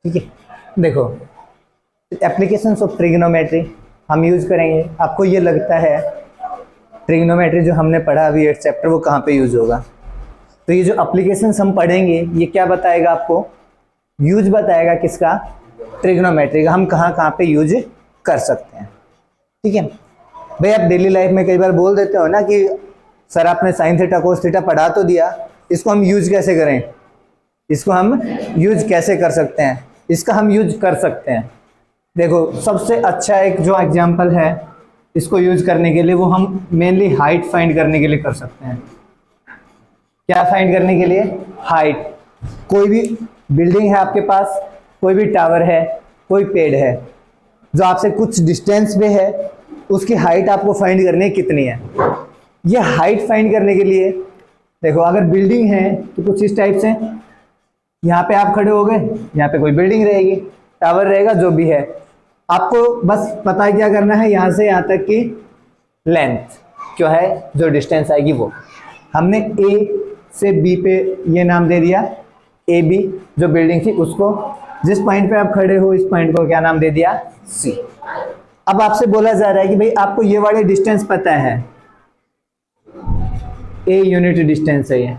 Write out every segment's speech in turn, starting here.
ठीक है, देखो एप्लीकेशंस ऑफ ट्रिग्नोमेट्री हम यूज करेंगे। आपको ये लगता है ट्रिग्नोमेट्री जो हमने पढ़ा अभी 8 चैप्टर वो कहाँ पे यूज होगा? तो ये जो एप्लीकेशंस हम पढ़ेंगे ये क्या बताएगा आपको? यूज बताएगा किसका? ट्रिग्नोमेट्री का। हम कहाँ कहाँ पे यूज कर सकते हैं। ठीक है भाई, आप डेली लाइफ में कई बार बोल देते हो ना कि सर आपने साइन थीटा कोस थीटा पढ़ा तो दिया, इसको हम यूज कैसे करें? इसको हम यूज कैसे कर सकते हैं? इसका हम यूज कर सकते हैं। देखो सबसे अच्छा एक जो एग्जांपल है इसको यूज करने के लिए, वो हम मेनली हाइट फाइंड करने के लिए कर सकते हैं। क्या फाइंड करने के लिए? हाइट। कोई भी बिल्डिंग है आपके पास, कोई भी टावर है, कोई पेड़ है जो आपसे कुछ डिस्टेंस पे है, उसकी हाइट आपको फाइंड करनी है कितनी है। ये हाइट फाइंड करने के लिए देखो, अगर बिल्डिंग है तो कुछ इस टाइप से, यहाँ पे आप खड़े हो गए, यहाँ पे कोई बिल्डिंग रहेगी, टावर रहेगा, जो भी है, आपको बस पता है क्या करना है, यहाँ से यहाँ तक की लेंथ जो है, जो डिस्टेंस आएगी वो। हमने ए से बी पे ये नाम दे दिया, ए बी जो बिल्डिंग थी उसको, जिस पॉइंट पे आप खड़े हो इस पॉइंट को क्या नाम दे दिया? सी। अब आपसे बोला जा रहा है कि भाई आपको ये वाले डिस्टेंस पता है, ए यूनिट डिस्टेंस है, ये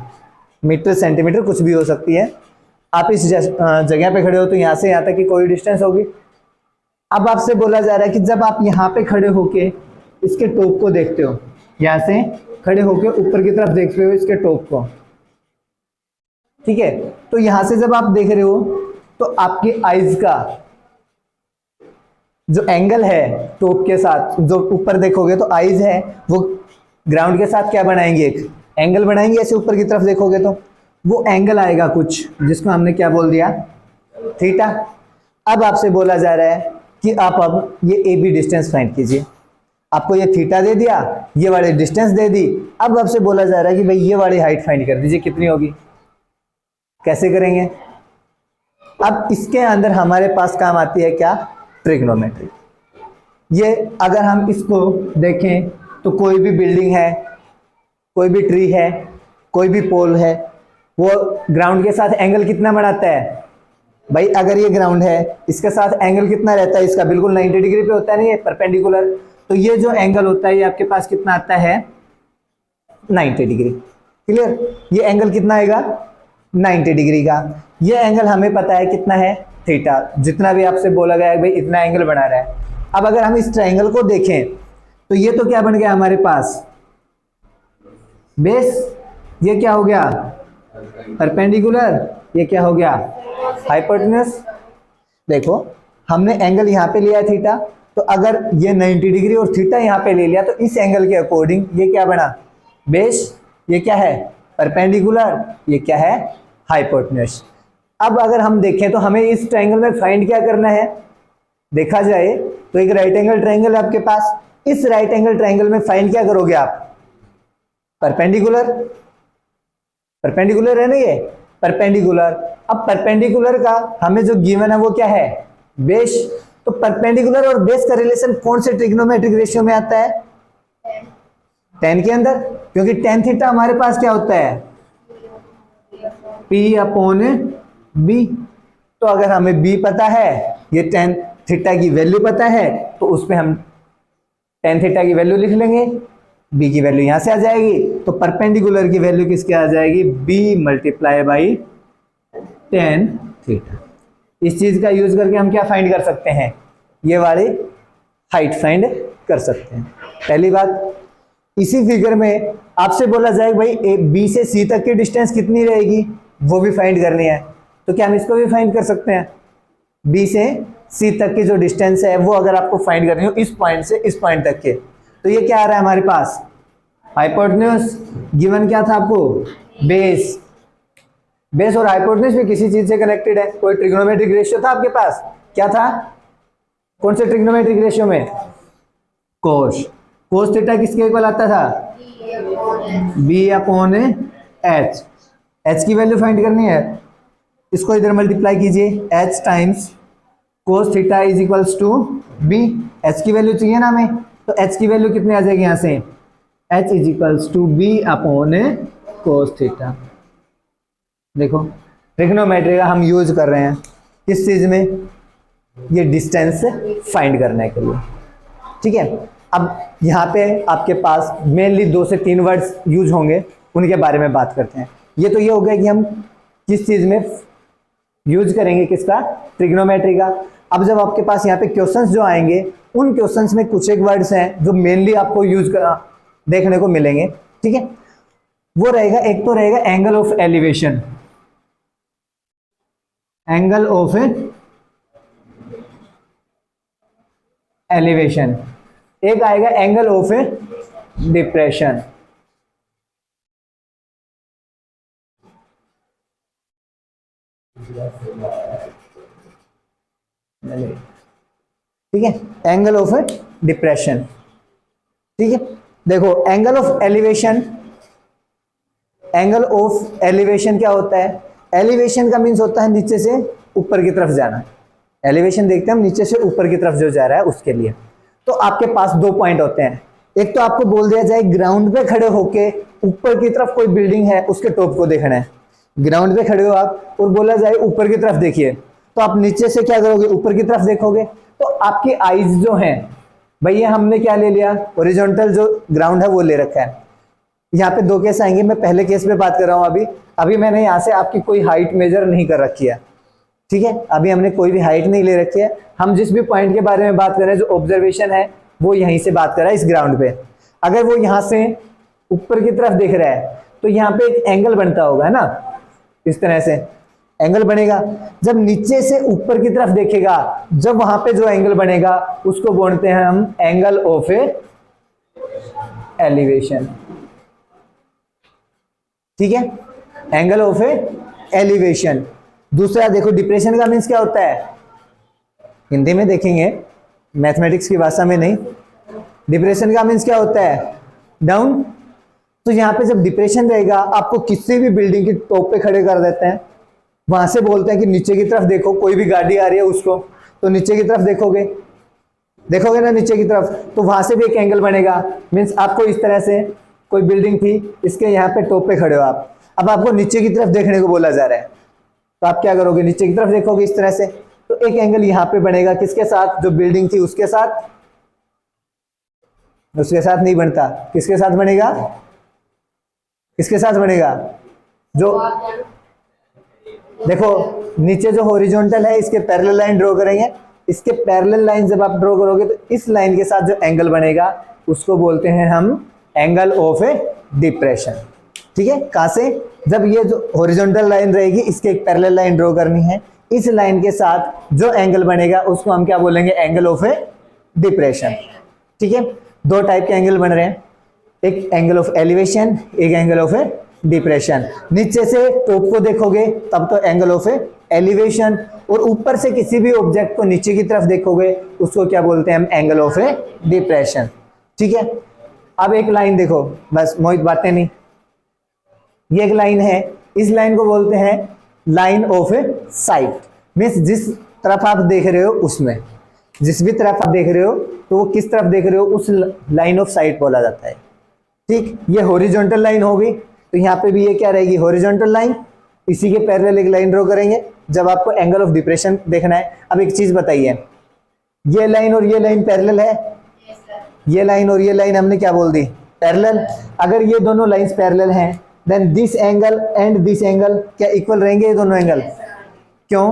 मीटर सेंटीमीटर कुछ भी हो सकती है। आप इस जगह पे खड़े हो तो यहाँ से यहाँ तक की कोई डिस्टेंस होगी। अब आपसे बोला जा रहा है कि जब आप यहाँ पे खड़े होके इसके टॉप को देखते हो, यहाँ से खड़े होके ऊपर की तरफ देखते हो इसके टॉप को, ठीक है, तो यहाँ से जब आप देख रहे हो तो आपकी आईज का जो एंगल है टॉप के साथ, जो ऊपर देखोगे तो आईज है वो ग्राउंड के साथ क्या बनाएंगे? एक एंगल बनाएंगे। ऐसे ऊपर की तरफ देखोगे तो वो एंगल आएगा कुछ, जिसको हमने क्या बोल दिया? थीटा। अब आपसे बोला जा रहा है कि आप अब ये ए बी डिस्टेंस फाइंड कीजिए। आपको ये थीटा दे दिया, ये वाली डिस्टेंस दे दी। अब आपसे बोला जा रहा है कि भाई ये वाली हाइट फाइंड कर दीजिए, कितनी होगी? कैसे करेंगे? अब इसके अंदर हमारे पास काम आती है क्या? ट्रिग्नोमेट्री। ये अगर हम इसको देखें तो कोई भी बिल्डिंग है, कोई भी ट्री है, कोई भी पोल है, वो ग्राउंड के साथ एंगल कितना बनाता है? भाई अगर ये ग्राउंड है, इसके साथ एंगल कितना रहता है इसका? बिल्कुल 90 डिग्री पे होता है, नहीं है परपेंडिकुलर। तो ये जो एंगल होता है ये आपके पास कितना आता है? 90 डिग्री। क्लियर? ये एंगल कितना आएगा? 90 डिग्री का। ये एंगल हमें पता है कितना है? थीटा। जितना भी आपसे बोला गया है भाई इतना एंगल बना रहा है। अब अगर हम इस ट्रायंगल को देखें तो ये तो क्या बन गया हमारे पास? बेस। ये क्या हो गया? परपेंडिकुलर। ये क्या हो गया? हाइपोटेन्यूज। देखो हमने एंगल यहाँ पे लिया है थीटा, तो अगर ये 90 डिग्री और थीटा यहाँ पे ले लिया तो इस एंगल के अकॉर्डिंग ये क्या बना? बेस। ये क्या है? परपेंडिकुलर। ये क्या है? हाइपोटेन्यूज। अब अगर हम देखें तो हमें इस ट्रायंगल में फाइंड क्या करना है? देखा जाए तो एक राइट एंगल ट्रायंगल है आपके पास, इस राइट एंगल ट्रायंगल में फाइंड क्या करोगे आप? परपेंडिकुलर। परपेंडिकुलर है ना ये? परपेंडिकुलर। अब परपेंडिकुलर का हमें जो गिवन है वो क्या है? बेस। तो परपेंडिकुलर और बेस का रिलेशन कौन से ट्रिग्नोमेट्रिक रेशियो में आता है? tan के अंदर, क्योंकि tan थीटा हमारे पास क्या होता है? P upon B। तो अगर हमें B पता है, ये tan थीटा की वैल्यू पता है, तो उस पर हम tan थीटा की वैल्यू लिख लेंगे, B की वैल्यू यहां से आ जाएगी, तो परपेंडिकुलर की वैल्यू किसके आ जाएगी? B multiply by tan theta. इस चीज का यूज करके हम क्या फाइंड कर सकते हैं? ये वाली हाइट फाइंड कर सकते हैं। पहली बात, इसी फिगर में आपसे बोला जाए भाई बी से सी तक की डिस्टेंस कितनी रहेगी, वो भी फाइंड करनी है, तो क्या हम इसको भी फाइंड कर सकते हैं? बी से सी तक की जो डिस्टेंस है वो अगर आपको फाइंड करनी हो इस पॉइंट से इस पॉइंट तक के, तो ये क्या आ रहा है हमारे पास? हाइपोटेन्यूज। गिवन क्या था आपको? बेस। बेस और हाइपोटेन्यूज भी किसी चीज से कनेक्टेड है। कोई ट्रिग्नोमेट्रिक रेशियो था आपके पास, क्या था? कौन से ट्रिग्नोमेट्रिक रेशियो में? कोस। कोस थीटा किसके इक्वल आता था? B upon H. एच की वैल्यू फाइंड करनी है, इसको इधर मल्टीप्लाई कीजिए, H times cos theta is equals to B. H की वैल्यू चाहिए ना हमें, तो एच की वैल्यू कितनी आ जाएगी यहाँ से? H is equals to B upon cos theta. देखो ट्रिग्नोमेट्री का हम यूज कर रहे हैं, किस चीज में, ये डिस्टेंस फाइंड करने के लिए। ठीक है, अब यहाँ पे आपके पास मेनली 2 से 3 वर्ड्स यूज होंगे, उनके बारे में बात करते हैं। ये तो ये हो गया कि हम किस चीज में यूज करेंगे, किसका, ट्रिग्नोमेट्री का। अब जब आपके पास यहाँ पे क्वेश्चंस जो आएंगे, उन क्वेश्चंस में कुछ एक वर्ड्स हैं जो मेनली आपको देखने को मिलेंगे। ठीक है, वो रहेगा, एक तो रहेगा angle of elevation, angle of elevation, एक आएगा एंगल ऑफ डिप्रेशन। ठीक है, एंगल ऑफ डिप्रेशन। ठीक है, देखो angle of elevation, angle of elevation क्या होता है, एलिवेशन का मीन्स होता है नीचे से ऊपर की तरफ जाना। एलिवेशन देखते हैं हम नीचे से ऊपर की तरफ जो जा रहा है उसके लिए। तो आपके पास 2 पॉइंट होते हैं, एक तो आपको बोल दिया जाए ग्राउंड पे खड़े होके ऊपर की तरफ कोई बिल्डिंग है उसके टॉप को देखना है। ग्राउंड पे खड़े हो आप और बोला जाए ऊपर की तरफ देखिए, तो आप नीचे से क्या करोगे, ऊपर की तरफ देखोगे। तो आपकी आईज जो हैं, भैया हमने क्या ले लिया, हॉरिजॉन्टल जो ग्राउंड है वो ले रखा है। यहाँ पे 2 केस आएंगे, मैं पहले केस पे बात कर रहा हूँ। अभी मैंने यहाँ से आपकी कोई हाइट मेजर नहीं कर रखी है। ठीक है, अभी हमने कोई भी हाइट नहीं ले रखी है, हम जिस भी पॉइंट के बारे में बात कर रहे हैं, जो ऑब्जर्वेशन है वो यहीं से बात कर रहा है, इस ग्राउंड पे। अगर वो यहाँ से ऊपर की तरफ देख रहा है तो यहाँ पे एक एंगल बनता होगा, है ना, इस तरह से एंगल बनेगा। जब नीचे से ऊपर की तरफ देखेगा, जब वहां पे जो एंगल बनेगा उसको बोलते हैं हम एंगल ऑफ एलिवेशन। ठीक है, एंगल ऑफ एलिवेशन। दूसरा देखो, डिप्रेशन का मीन्स क्या होता है, हिंदी में देखेंगे, मैथमेटिक्स की भाषा में नहीं। डिप्रेशन का मीन्स क्या होता है, डाउन। तो यहाँ पे जब डिप्रेशन रहेगा, आपको किसी भी बिल्डिंग की टॉप पे खड़े कर देते हैं, वहां से बोलते हैं कि नीचे की तरफ देखो, कोई भी गाड़ी आ रही है उसको, तो नीचे की तरफ देखोगे, देखोगे ना नीचे की तरफ, तो वहां से भी एक एंगल बनेगा। मीन्स आपको इस तरह से कोई बिल्डिंग थी, इसके यहाँ पे टॉप पे खड़े हो आप, अब आपको नीचे की तरफ देखने को बोला जा रहा है, तो आप क्या करोगे, नीचे की तरफ देखोगे इस तरह से। तो एक एंगल यहाँ पे बनेगा, किसके साथ, जो बिल्डिंग थी उसके साथ, उसके साथ नहीं बनता, किसके साथ बनेगा, किसके साथ बनेगा, जो देखो नीचे जो हॉरिजॉन्टल है इसके पैरेलल लाइन ड्रॉ करेंगे, इसके पैरेलल लाइन जब आप ड्रॉ करोगे तो इस लाइन के साथ जो एंगल बनेगा उसको बोलते हैं हम एंगल ऑफ डिप्रेशन। ठीक है, कहां से, जब ये जो हॉरिजॉन्टल लाइन रहेगी इसके एक पैरेलल लाइन ड्रॉ करनी है, इस लाइन के साथ जो एंगल बनेगा उसको हम क्या बोलेंगे, एंगल ऑफ डिप्रेशन। ठीक है, 2 टाइप के एंगल बन रहे हैं, एक एंगल ऑफ एलिवेशन, एक एंगल ऑफ डिप्रेशन। नीचे से टॉप को देखोगे तब तो एंगल ऑफ एलिवेशन, और ऊपर से किसी भी ऑब्जेक्ट को नीचे की तरफ देखोगे उसको क्या बोलते हैं हम, एंगल ऑफ डिप्रेशन। ठीक है, अब एक लाइन देखो, बस मोहित बातें नहीं, ये एक लाइन है, इस लाइन को बोलते हैं लाइन ऑफ साइट। मीन्स जिस तरफ आप देख रहे हो उसमें, जिस भी तरफ आप देख रहे हो तो वो किस तरफ देख रहे हो उस लाइन ऑफ साइट बोला जाता है। ठीक, ये हॉरिजॉन्टल लाइन होगी, तो यहाँ पे भी ये क्या रहेगी, हॉरिजॉन्टल लाइन, इसी के पैरेलल एक लाइन ड्रॉ करेंगे जब आपको एंगल ऑफ डिप्रेशन देखना है। अब एक चीज बताइए, ये लाइन और ये लाइन पैरेलल है, ये लाइन और ये लाइन हमने क्या बोल दी, पैरेलल। अगर ये दोनों लाइंस पैरेलल हैं then this angle and this angle क्या इक्वल रहेंगे, ये दोनों एंगल, क्यों,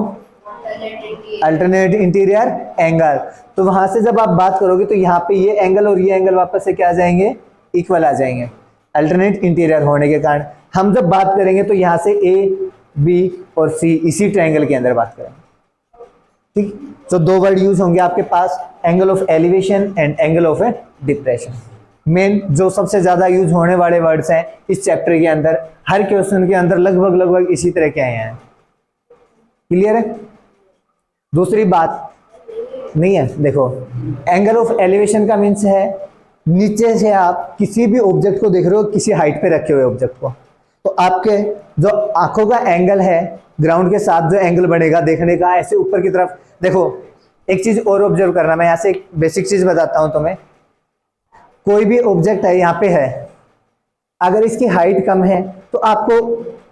अल्टरनेट इंटीरियर एंगल। तो वहां से जब आप बात करोगे तो यहाँ पे ये एंगल और ये एंगल वापस से क्या आ जाएंगे, इक्वल आ जाएंगे, अल्टरनेट इंटीरियर होने के कारण। हम जब बात करेंगे तो यहाँ से ए, बी और सी इसी ट्रायंगल के अंदर बात करेंगे। ठीक, तो 2 वर्ड यूज होंगे आपके पास, angle of elevation and angle of depression. Main जो सबसे ज्यादा यूज होने वाले वर्ड्स हैं इस चैप्टर के अंदर, हर क्वेश्चन के अंदर लगभग इसी तरह के आए हैं। क्लियर है। दूसरी बात नहीं है, देखो एंगल ऑफ एलिवेशन का मीन्स है नीचे से आप किसी भी ऑब्जेक्ट को देख रहे हो, किसी हाइट पे रखे हुए ऑब्जेक्ट को, तो आपके जो आंखों का एंगल है ग्राउंड के साथ जो एंगल बनेगा देखने का, ऐसे ऊपर की तरफ देखो। एक चीज और ऑब्जर्व करना, मैं यहाँ से एक बेसिक चीज बताता हूं तुम्हें। कोई भी ऑब्जेक्ट है यहाँ पे है, अगर इसकी हाइट कम है तो आपको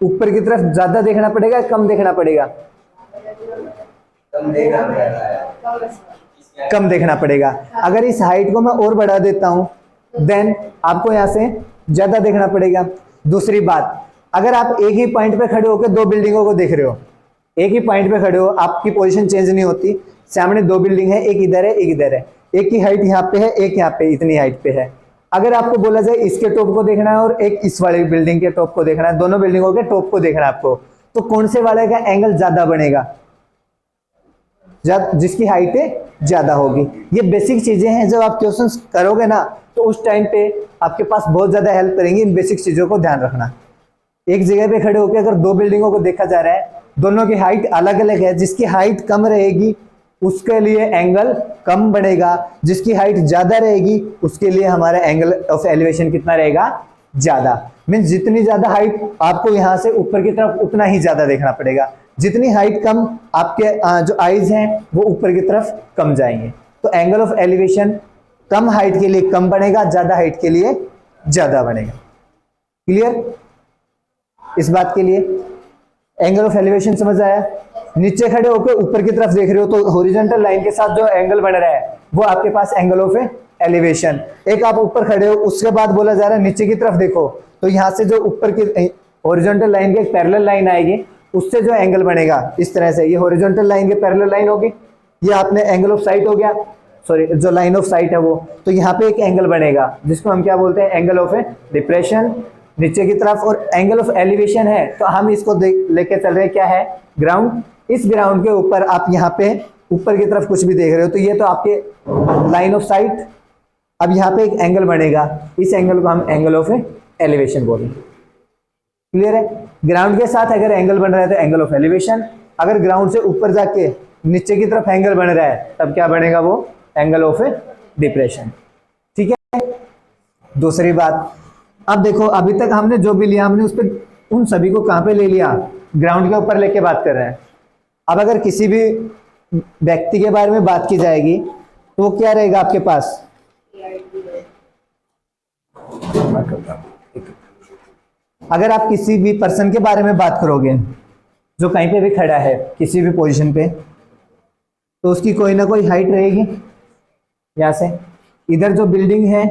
ऊपर की तरफ ज्यादा देखना पड़ेगा, कम देखना पड़ेगा, कम देखना पड़ेगा। अगर इस हाइट को मैं और बढ़ा देता हूं देन आपको यहां से ज्यादा देखना पड़ेगा। दूसरी बात, अगर आप एक ही पॉइंट पे खड़े होकर दो बिल्डिंगों को देख रहे हो, एक ही पॉइंट पे खड़े हो, आपकी पोजीशन चेंज नहीं होती, सामने दो बिल्डिंग है, एक इधर है एक इधर है, एक की हाइट यहाँ पे है एक यहाँ पे इतनी हाइट पे है। अगर आपको बोला जाए इसके टॉप को देखना है और एक इस वाली बिल्डिंग के टॉप को देखना है, दोनों बिल्डिंगों के टॉप को देखना है आपको, तो कौन से वाले का एंगल ज्यादा बनेगा? जिसकी हाइट ज्यादा होगी। ये बेसिक चीजें हैं, जब आप क्वेश्चंस करोगे ना तो उस टाइम पे आपके पास बहुत ज्यादा हेल्प करेंगी। इन बेसिक चीजों को ध्यान रखना। एक जगह पे खड़े होकर अगर दो बिल्डिंगों को देखा जा रहा है, दोनों की हाइट अलग अलग है, जिसकी हाइट कम रहेगी उसके लिए एंगल कम बनेगा, जिसकी हाइट ज्यादा रहेगी उसके लिए हमारा एंगल ऑफ एलिवेशन कितना रहेगा? ज्यादा। मीन्स जितनी ज्यादा हाइट आपको यहां से ऊपर की तरफ उतना ही ज्यादा देखना पड़ेगा, जितनी हाइट कम आपके जो आईज हैं वो ऊपर की तरफ कम जाएंगे। तो angle of elevation come height के लिए कम बनेगा, ज्यादा हाइट के लिए ज्यादा बनेगा। क्लियर इस बात के लिए? एंगल ऑफ एलिवेशन समझ आया? नीचे खड़े होकर ऊपर की तरफ देख रहे हो तो हॉरिजॉन्टल लाइन के साथ जो एंगल बन रहा है वो आपके पास एंगल ऑफ एलिवेशन। एक आप ऊपर खड़े हो, उसके बाद बोला जा रहा है नीचे की तरफ देखो, तो यहां से जो ऊपर की हॉरिजॉन्टल लाइन की एक पैरेलल लाइन आएगी, उससे जो एंगल बनेगा इस तरह से, ये हॉरिजॉन्टल लाइन के पैरेलल लाइन होगी, ये आपने एंगल ऑफ साइट हो गया, सॉरी जो लाइन ऑफ साइट है वो, तो यहाँ पे एक एंगल बनेगा जिसको हम क्या बोलते हैं? एंगल ऑफ डिप्रेशन नीचे की तरफ। और एंगल ऑफ एलिवेशन है तो हम इसको लेके चल रहे हैं, क्या है? ग्राउंड। इस ग्राउंड के ऊपर आप यहाँ पे ऊपर की तरफ कुछ भी देख रहे हो तो ये तो आपके लाइन ऑफ साइट। अब यहाँ पे एक एंगल बनेगा, इस एंगल को हम एंगल ऑफ एलिवेशन बोलेंगे। क्लियर है? ग्राउंड के साथ अगर एंगल बन रहा है तो एंगल ऑफ एलिवेशन, अगर ग्राउंड से ऊपर जाके नीचे की तरफ एंगल बन रहा है तब क्या बनेगा? वो एंगल ऑफ डिप्रेशन। ठीक है? दूसरी बात, अब देखो अभी तक हमने जो भी लिया हमने उस पर उन सभी को कहां पे ले लिया? ग्राउंड के ऊपर लेके बात कर रहे हैं। अब अगर किसी भी व्यक्ति के बारे में बात की जाएगी तो वो क्या रहेगा आपके पास? अगर आप किसी भी पर्सन के बारे में बात करोगे जो कहीं पे भी खड़ा है किसी भी पोजीशन पे, तो उसकी कोई ना कोई हाइट रहेगी। यहां से इधर जो बिल्डिंग है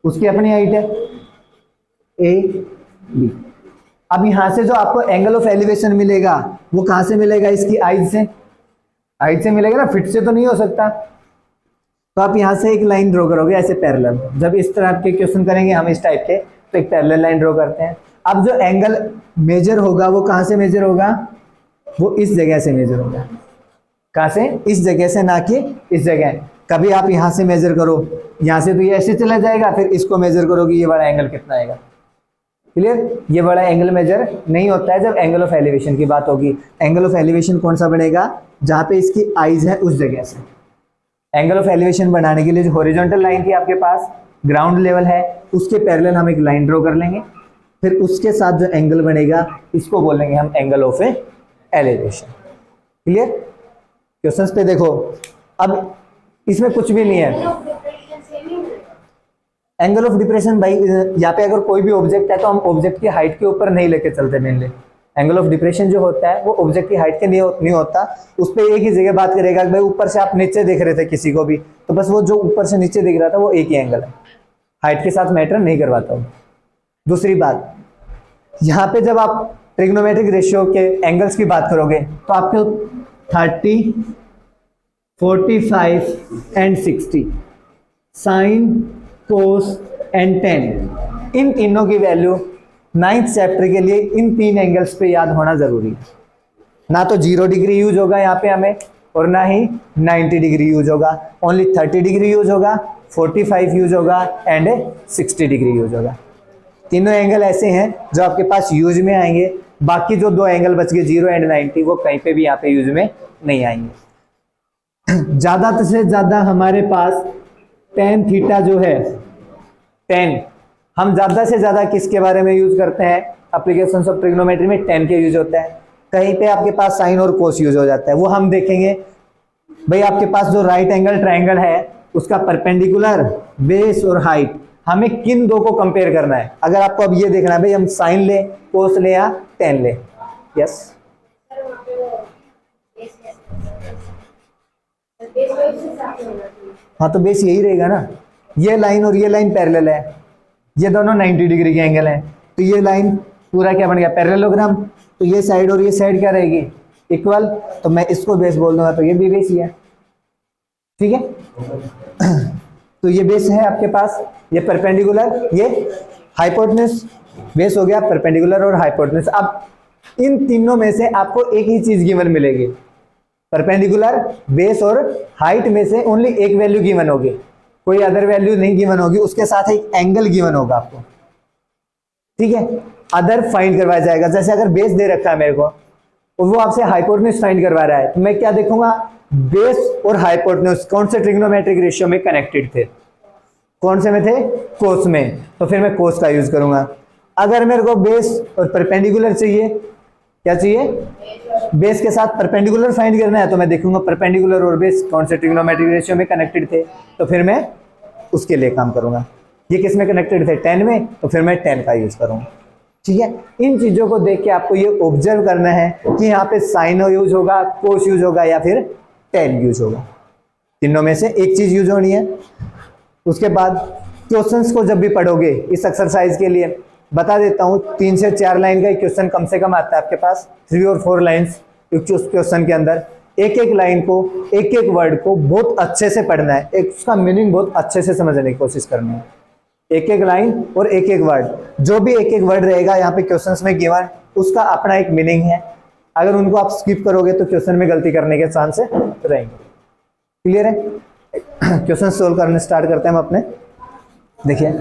उसकी अपनी हाइट है ए बी। अब यहां से जो आपको एंगल ऑफ एलिवेशन मिलेगा वो कहां से मिलेगा? इसकी हाइट से। हाइट से मिलेगा ना, फिट से तो नहीं हो सकता। तो आप यहां से एक लाइन ड्रॉ करोगे ऐसे पैरेलल। जब इस तरह के क्वेश्चन करेंगे हम इस टाइप के तो एक पैरेलल लाइन ड्रॉ करते हैं। अब जो एंगल मेजर होगा वो कहां से मेजर होगा? वो इस जगह से मेजर होगा। कहां से? इस जगह से, ना कि इस जगह। कभी आप यहां से मेजर करो, यहां से तो ये ऐसे चला जाएगा, फिर इसको मेजर करोगे ये बड़ा एंगल कितना आएगा। क्लियर? ये बड़ा एंगल मेजर नहीं होता है जब एंगल ऑफ एलिवेशन की बात होगी। एंगल ऑफ एलिवेशन कौन सा बनेगा? जहां पे इसकी आईज है उस जगह से। एंगल ऑफ एलिवेशन बनाने के लिए जो हॉरिजॉन्टल लाइन थी आपके पास, ग्राउंड लेवल है, उसके पैरेलल हम एक लाइन ड्रॉ कर लेंगे, फिर उसके साथ जो एंगल बनेगा इसको बोलेंगे हम angle of elevation. Clear? Questions पे देखो, अब इसमें कुछ भी नहीं है। एंगल ऑफ डिप्रेशन भाई यहाँ पे अगर कोई भी ऑब्जेक्ट है तो हम ऑब्जेक्ट की हाइट के ऊपर नहीं लेके चलते। मेनली एंगल ऑफ डिप्रेशन जो होता है वो ऑब्जेक्ट की हाइट के नहीं होता। उस पर एक ही जगह बात करेगा। भाई ऊपर से आप नीचे देख रहे थे किसी को भी, तो बस वो जो ऊपर से नीचे दिख रहा था वो एक ही एंगल है, हाइट के साथ मैटर नहीं करवाता हूँ। दूसरी बात, यहाँ पे जब आप ट्रिग्नोमेट्रिक रेशियो के एंगल्स की बात करोगे तो आपको 30, 45 and 60, sine, cos and tan, इन तीनों की वैल्यू 9th चैप्टर के लिए इन तीन एंगल्स पे याद होना जरूरी है। ना तो 0 डिग्री यूज होगा यहाँ पे हमें और ना ही 90 डिग्री यूज होगा। ओनली 30 डिग्री यूज होगा, 45 यूज होगा एंड 60 डिग्री यूज होगा। तीनों एंगल ऐसे हैं जो आपके पास यूज में आएंगे। बाकी जो दो एंगल बच गए 0 एंड 90 वो कहीं पे भी यहाँ पे यूज में नहीं आएंगे। ज्यादा से ज्यादा हमारे पास tan थीटा जो है, tan हम ज्यादा से ज्यादा किसके बारे में यूज करते हैं? एप्लीकेशंस ऑफ ट्रिग्नोमेट्री में tan के यूज होता है। कहीं पे आपके पास साइन और कोस यूज हो जाता है, वो हम देखेंगे। भाई आपके पास जो राइट एंगल ट्रायंगल है उसका परपेंडिकुलर, बेस और हाइट, हमें किन दो को कंपेयर करना है? अगर आपको अब ये देखना है भाई हम साइन ले, कोस ले या tan ले। यस हाँ तो बेस यही रहेगा ना, ये लाइन और ये लाइन पैरेलल है, ये दोनों 90 डिग्री के एंगल हैं, तो ये लाइन पूरा क्या बन गया, पैरेललोग्राम। तो ये साइड और ये साइड क्या रहेगी, इक्वल, तो मैं इसको बेस बोल दूंगा, तो ये भी बेस ही है, ठीक है। तो ये बेस है आपके पास, ये परपेंडिकुलर, ये हाइपोटेन्यूज, बेस हो गया परपेंडिकुलर और हाइपोटेन्यूज। अब इन तीनों में से आपको एक ही चीज गिवन मिलेगी, परपेंडिकुलर, बेस और हाइट में से ओनली एक वैल्यू गिवन होगी, कोई अदर वैल्यू नहीं गिवन होगी, उसके साथ एक एंगल गिवन होगा आपको, ठीक है। अदर फाइंड करवाया जाएगा, जैसे अगर बेस दे रखा है मेरे को और वो आपसे हाइपोटेन्यूज फाइंड करवा रहा है, तो मैं क्या देखूंगा, बेस और हाइपोटेन्यूज कौन से ट्रिग्नोमेट्रिक रेशियो में कनेक्टेड थे, कौन से में थे, कोस में, तो फिर मैं कोस का यूज करूंगा। अगर मेरे को बेस और परपेंडिकुलर चाहिए, क्या चाहिए, बेस के साथ परपेंडिकुलर फाइंड करना है, तो मैं देखूंगा परपेंडिकुलर और बेस कौन से ट्रिग्नोमेट्रिक रेशियो में कनेक्टेड थे, तो फिर मैं उसके लिए काम करूंगा। ये किस में कनेक्टेड थे, 10 में, तो फिर मैं 10 का यूज करूंगा, ठीक है। इन चीजों को देख के आपको ये ऑब्जर्व करना है कि यहाँ पे साइन यूज होगा, कोस यूज होगा या फिर 10 यूज होगा, तीनों में से एक चीज यूज होनी है। उसके बाद क्वेश्चंस को जब भी पढ़ोगे इस एक्सरसाइज के लिए बता देता हूँ, 3 से 4 लाइन का एक क्वेश्चन कम से कम आता है आपके पास, 3 और 4 लाइन्स उस क्वेश्चन के अंदर। एक एक लाइन को, एक एक वर्ड को बहुत अच्छे से पढ़ना है, एक उसका मीनिंग बहुत अच्छे से समझने की कोशिश करनी है, एक एक लाइन और एक एक वर्ड, जो भी एक एक वर्ड रहेगा यहाँ पे क्वेश्चंस में गिवन, उसका अपना एक मीनिंग है। अगर उनको आप स्किप करोगे तो क्वेश्चन में गलती करने के चांस रहेंगे, क्लियर है। क्वेश्चन सोल्व करने स्टार्ट करते हैं हम अपने, देखिए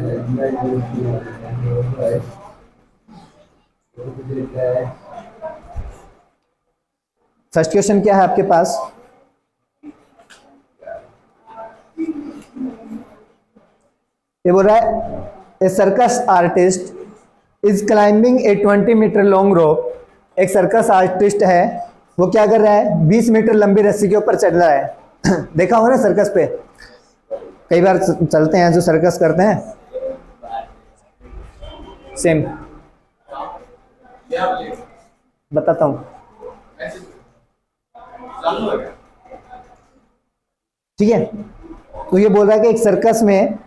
फर्स्ट क्वेश्चन क्या है आपके पास, ये बोल रहा है a circus artist is climbing a 20 metre long rope. एक सर्कस आर्टिस्ट है, वो क्या कर रहा है, 20 मीटर लंबी रस्सी के ऊपर चढ़ रहा है। देखा हो ना सर्कस पे कई बार चलते हैं जो सर्कस करते हैं, सेम बताता हूं, ठीक है। तो ये बोल रहा है कि एक सर्कस में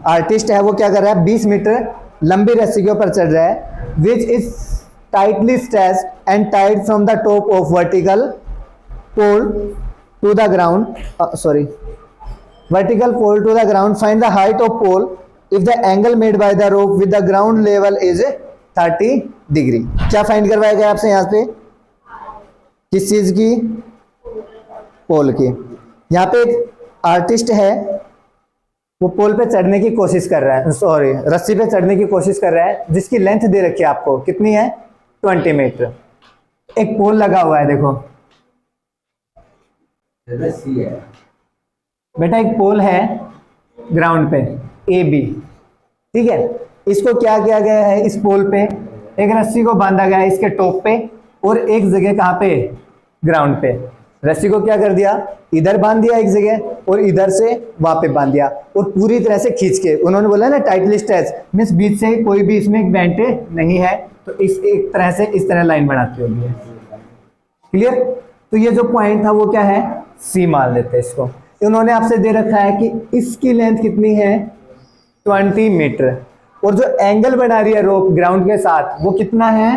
आर्टिस्ट है, वो क्या कर रहा है, 20 मीटर लंबी रस्सी के ऊपर चढ़ रहा है, which is tightly stretched and tied from the top of vertical pole to the ground, sorry, vertical pole to the ground. Find the height of pole if the angle made by the rope with the ground level is 30 degree. क्या find करवाया गया आपसे यहाँ पे, किस चीज की, पोल की। यहाँ पे एक आर्टिस्ट है, वो पोल पे चढ़ने की कोशिश कर रहा है, सॉरी रस्सी पे चढ़ने की कोशिश कर रहा है, जिसकी लेंथ दे रखी है आपको, कितनी है, 20 मीटर। एक पोल लगा हुआ है, देखो रस्सी है बेटा, एक पोल है ग्राउंड पे ए बी, ठीक है। इसको क्या किया गया है, इस पोल पे एक रस्सी को बांधा गया है इसके टॉप पे, और एक जगह कहाँ पे, ग्राउंड पे। रस्सी को क्या कर दिया, इधर बांध दिया एक जगह, और इधर से वहां पे बांध दिया, और पूरी तरह से खींच के, उन्होंने बोला ना टाइटली स्ट्रेच, मींस बीच से कोई भी इसमें एक बेंट नहीं है, तो इस एक तरह से इस तरह लाइन बनाती होगी, क्लियर। तो ये जो पॉइंट था वो क्या है, सी मान लेते हैं इसको। उन्होंने आपसे दे रखा है कि इसकी लेंथ कितनी है, 20 मीटर, और जो एंगल बना रही है रोप ग्राउंड के साथ वो कितना है,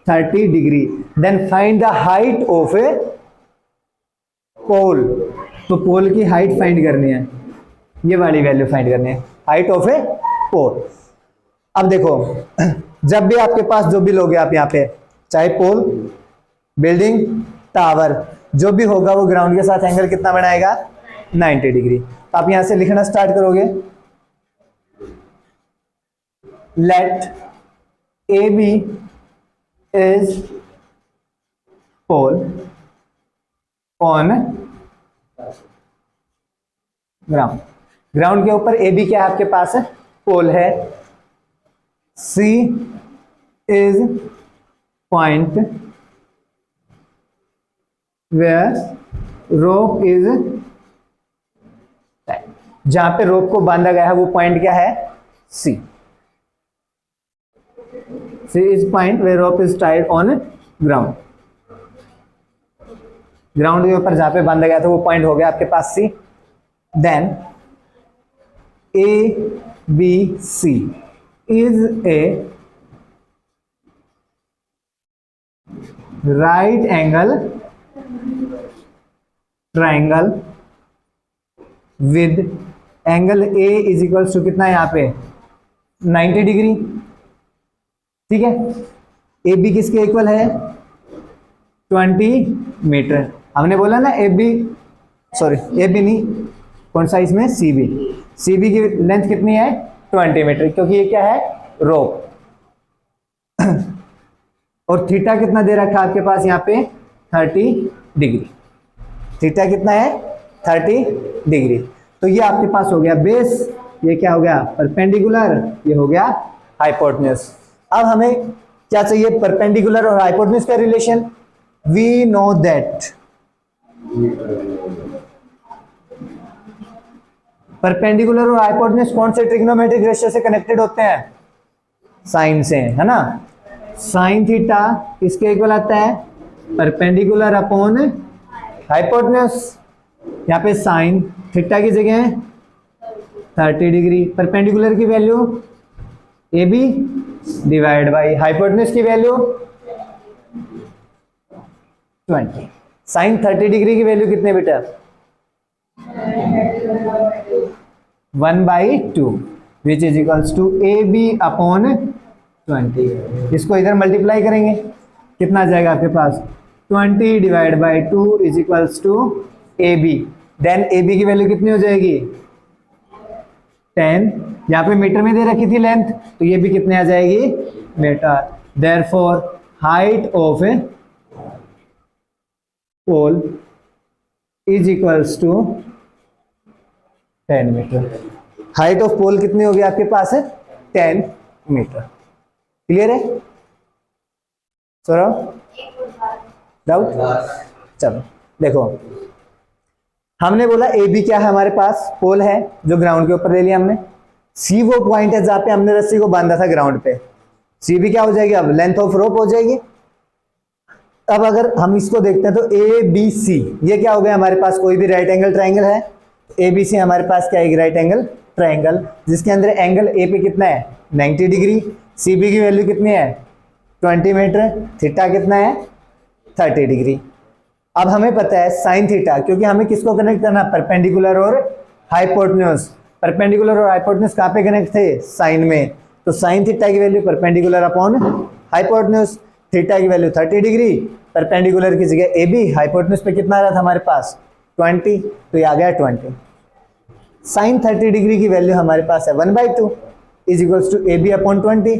30 degree. Then find the height of a pole, तो पोल की हाइट फाइंड करनी है, ये वाली वैल्यू फाइंड करनी है, हाइट ऑफ ए पोल। अब देखो जब भी आपके पास जो भी लोगे आप यहाँ पे, चाहे पोल, बिल्डिंग, टावर, जो भी होगा वो ग्राउंड के साथ एंगल कितना बनाएगा, 90 डिग्री। तो आप यहां से लिखना स्टार्ट करोगे, let A B is pole on ground. Ground के ऊपर ए बी क्या है आपके पास, पोल है। C is point where rope is, जहां पे रोप को बांधा गया है वो पॉइंट क्या है, C। C is point where rope is tied on ground। Ground के ऊपर जहां पे बांधा गया था वो पॉइंट हो गया आपके पास C. Then A B C is a right angle triangle with angle A is equals to कितना है यहाँ पे 90 डिग्री। ठीक है, ए बी किसके इक्वल है 20 मीटर। हमने बोला ना A B, sorry A B नहीं, कौन सा इसमें सी बी, सी बी की लेंथ कितनी है 20 मीटर, क्योंकि ये क्या है रोप। और थीटा कितना दे रखा है आपके पास यहाँ पे 30 डिग्री। थीटा कितना है 30 डिग्री। तो ये आपके पास हो गया बेस, ये क्या हो गया परपेंडिकुलर, ये हो गया हाइपोटेन्यूज। अब हमें क्या चाहिए, परपेंडिकुलर और हाइपोटेन्यूज का relation. We know that perpendicular और हाइपोटेन्यूज कौन से ट्रिग्नोमेट्रिक रेशियो से कनेक्टेड होते हैं, साइन से, है ना। साइन थीटा किसके इक्वल आता है परपेंडिकुलर अपॉन हाइपोटेन्यूज। यहाँ पे साइन थीटा की जगह है 30 डिग्री, परपेंडिकुलर की value A B divide by hypotenuse की वैल्यू 20। साइन 30 डिग्री की वैल्यू कितने बेटा 1/2 which is equals to A B upon 20। इसको इधर मल्टीप्लाई करेंगे कितना आ जाएगा आपके पास 20 divide by 2 is equals to A B. Then A B की वैल्यू कितनी हो जाएगी 10। यहाँ पे मीटर में दे रखी थी लेंथ, तो ये भी कितने आ जाएगी metre. Therefore height of a pole is equals to 10 metre. Height of pole कितनी होगी आपके पास है 10 मीटर। क्लियर है सौरभ, डाउट? चलो देखो, हमने बोला ए बी क्या है हमारे पास पोल है जो ग्राउंड के ऊपर ले लिया हमने। सी वो पॉइंट है जहां पे हमने रस्सी को बांधा था ग्राउंड पे। सी भी क्या हो जाएगी अब लेंथ ऑफ रोप हो जाएगी। अब अगर हम इसको देखते हैं तो ए बी सी ये क्या हो गया हमारे पास, कोई भी राइट एंगल ट्राइंगल है। ए बी सी हमारे पास क्या है राइट एंगल ट्राइंगल, जिसके अंदर एंगल ए पे कितना है 90 डिग्री, सी बी की वैल्यू कितनी है 20 मीटर, थीटा कितना है 30 डिग्री। अब हमें पता है साइन थीटा, क्योंकि हमें किसको कनेक्ट करना परपेंडिकुलर और हाइपोटेन्यूज। परपेंडिकुलर और हाइपोटेन्यूज कहाँ पे कनेक्ट थे साइन में, तो साइन थीटा की value perpendicular upon hypotenuse. Theta की वैल्यू 30 डिग्री, परपेंडिकुलर की जगह ए बी, हाइपोटेन्यूज पे कितना आ रहा था हमारे पास 20, तो ये आ गया 20। साइन 30 डिग्री की वैल्यू हमारे पास है 1/2 is equals to A B upon 20।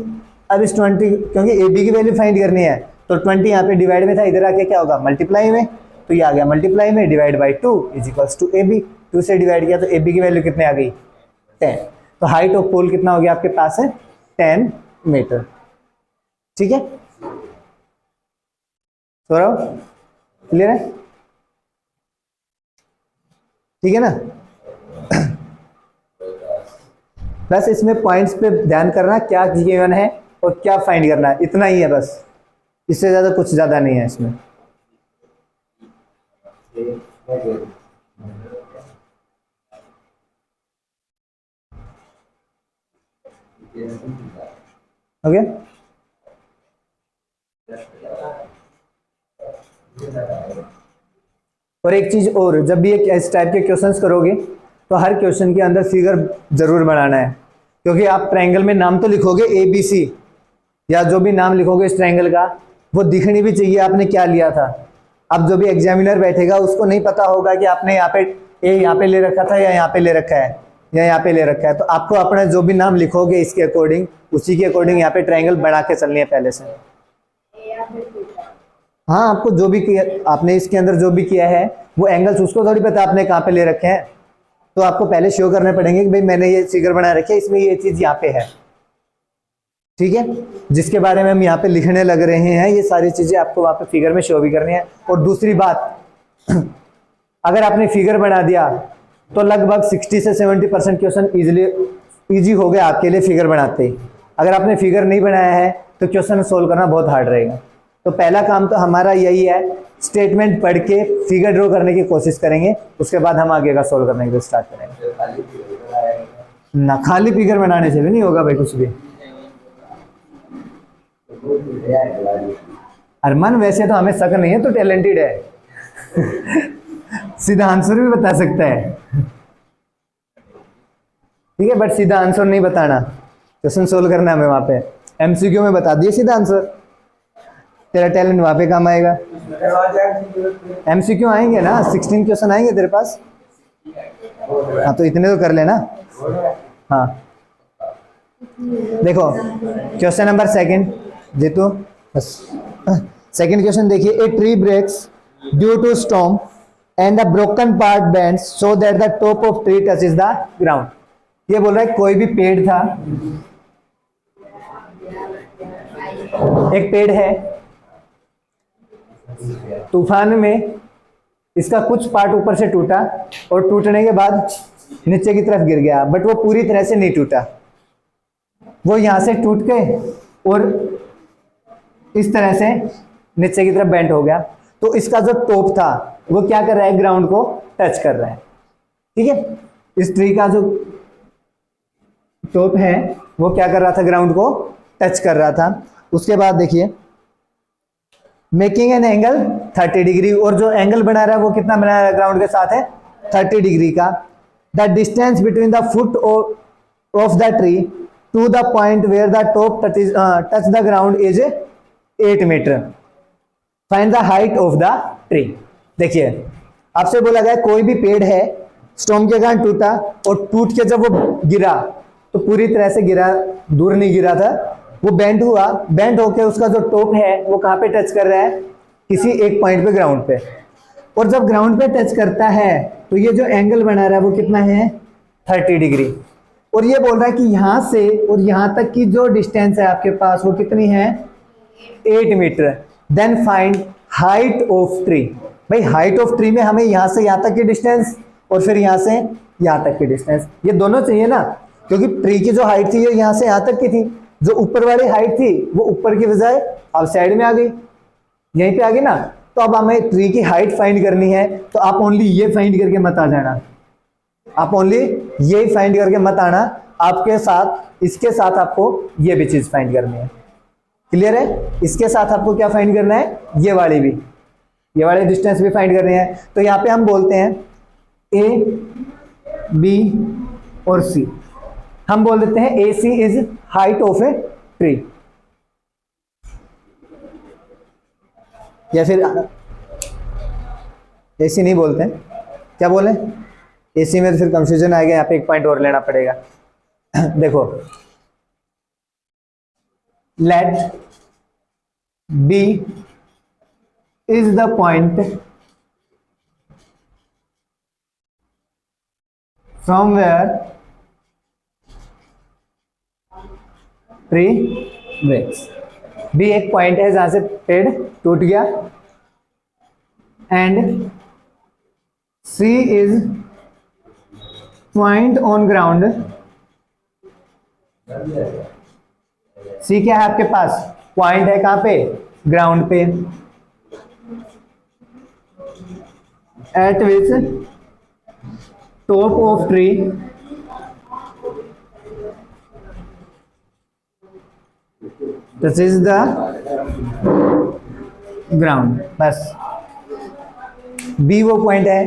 अब इस 20 क्योंकि ए बी की वैल्यू फाइंड करनी है तो 20 यहाँ पे डिवाइड में था, इधर आके क्या होगा मल्टीप्लाई में, तो ये आ गया मल्टीप्लाई में divide by 2 is equals to A B. 2 से डिवाइड किया तो ए बी की वैल्यू कितने आ गई 10। तो हाइट ऑफ पोल कितना हो गया आपके पास है 10 मीटर। ठीक है सौरभ, क्लियर है? ठीक है ना। बस इसमें पॉइंट्स पे ध्यान करना क्या गिवन है और क्या फाइंड करना है, इतना ही है बस, इससे ज्यादा कुछ ज्यादा नहीं है इसमें। ओके और एक चीज और, जब भी इस टाइप के क्वेश्चंस करोगे तो हर क्वेश्चन के अंदर फिगर जरूर बनाना है, क्योंकि आप ट्रायंगल में नाम तो लिखोगे ए बी सी या जो भी नाम लिखोगे इस ट्रायंगल का वो दिखनी भी चाहिए आपने क्या लिया था। अब जो भी एग्जामिनर बैठेगा उसको नहीं पता होगा कि आपने यहाँ पे ए यहाँ पे ले रखा था या यहाँ पे ले रखा है या यहाँ पे ले रखा है, तो आपको अपना जो भी नाम लिखोगे इसके अकॉर्डिंग उसी के अकॉर्डिंग यहाँ पे ट्रायंगल बना के चलनी है पहले से। हाँ, आपको जो भी किया आपने इसके अंदर जो भी किया है वो एंगल्स उसको थोड़ी पता आपने कहाँ पे ले रखे हैं, तो आपको पहले शो करने पड़ेंगे कि भाई मैंने ये फिगर बना रखी है, इसमें ये चीज यहाँ पे है। ठीक है, जिसके बारे में हम यहाँ पे लिखने लग रहे हैं ये सारी चीजें आपको वहाँ पे फिगर में शो भी करनी है। और दूसरी बात, अगर आपने फिगर बना दिया तो लगभग 60 से 70% क्वेश्चन इजी हो गया आपके लिए फिगर बनाते ही। अगर आपने फिगर नहीं बनाया है तो क्वेश्चन सोल्व करना बहुत हार्ड रहेगा। तो पहला काम तो हमारा यही है, स्टेटमेंट पढ़ के फिगर ड्रॉ करने की कोशिश करेंगे, उसके बाद हम आगे का सोल्व करने के स्टार्ट करेंगे ना। खाली फिगर बनाने से भी नहीं होगा भाई कुछ भी। अरमान वैसे तो हमें शक नहीं है, तो टैलेंटेड है सीधा आंसर भी बता सकता है, ठीक है, बट सीधा आंसर नहीं बताना, क्वेश्चन सोल्व करना हमें वहां पे। एमसीक्यू में बता दिए सीधा आंसर, तेरा टैलेंट वहां पे काम आएगा। एमसीक्यू आएंगे ना, 16 क्वेश्चन आएंगे तेरे पास। हाँ तो इतने तो कर लेना। हाँ देखो क्वेश्चन नंबर सेकंड, जीतू बस सेकंड क्वेश्चन देखिए। A tree breaks due to storm and the broken part bends so that the top of tree touches the ground. ये बोल रहा है कोई भी पेड़ था, एक पेड़ है, तूफान में इसका कुछ पार्ट ऊपर से टूटा और टूटने के बाद नीचे की तरफ गिर गया, बट वो पूरी तरह से नहीं टूटा, वो यहां से टूट के और इस तरह से नीचे की तरफ बेंट हो गया। तो इसका जो टॉप था वो क्या कर रहा है, ग्राउंड को टच कर रहा है, ठीक है। इस ट्री का जो टॉप है वो क्या कर रहा था, ग्राउंड को टच कर रहा था। उसके बाद देखिए मेकिंग एन एंगल 30 डिग्री, और जो एंगल बना रहा है वो कितना बना रहा है, ग्राउंड के साथ है 30 डिग्री का। The distance between the foot of the tree to the point where the top touch the ground is 8 meter. Find the height of the tree. देखिए आपसे बोला गया कोई भी पेड़ है, स्टॉर्म के कारण टूटा और टूट के जब वो गिरा तो पूरी तरह से गिरा, दूर नहीं गिरा था, वो बेंड हुआ, बेंड होके उसका जो टॉप है वो कहाँ पे टच कर रहा है, किसी एक पॉइंट पे, ग्राउंड पे। और जब ग्राउंड पे टच करता है तो ये जो एंगल बना रहा है वो कितना है, 30 डिग्री। और ये बोल रहा है कि यहां से और यहां तक की जो डिस्टेंस है आपके पास वो कितनी है, 8 meter. Then find height of tree. भाई हाइट ऑफ ट्री में हमें यहां से यहां तक की डिस्टेंस और फिर यहां से यहां तक की डिस्टेंस, ये दोनों चाहिए ना, क्योंकि ट्री की जो हाइट थी ये यहां से यहां तक की थी, जो ऊपर वाली हाइट थी वो ऊपर की बजाय अब साइड में आ गई, यहीं पे आ गई ना। तो अब हमें ट्री की हाइट फाइंड करनी है, तो आप ओनली ये फाइंड करके मत आ जाना, आप ओनली ये फाइंड करके मत आना, आपके साथ इसके साथ आपको ये भी चीज फाइंड करनी है। क्लियर है? इसके साथ आपको क्या फाइंड करना है, ये वाली भी, ये वाले डिस्टेंस भी फाइंड करनी है। तो यहाँ पे हम बोलते हैं ए, बी और सी, हम बोल देते हैं A C is height of a tree, या फिर ए सी नहीं बोलते हैं, क्या बोले, ए सी में तो फिर कंफ्यूजन आएगा, यहाँ पे एक पॉइंट और लेना पड़ेगा देखो, let B is the point from where tree breaks. B एक पॉइंट है जहां से पेड़ टूट गया, and C is point on ground. C क्या है आपके पास, पॉइंट है कहां पे, ग्राउंड पे, eight which top of tree this is the ground. बस बी वो पॉइंट है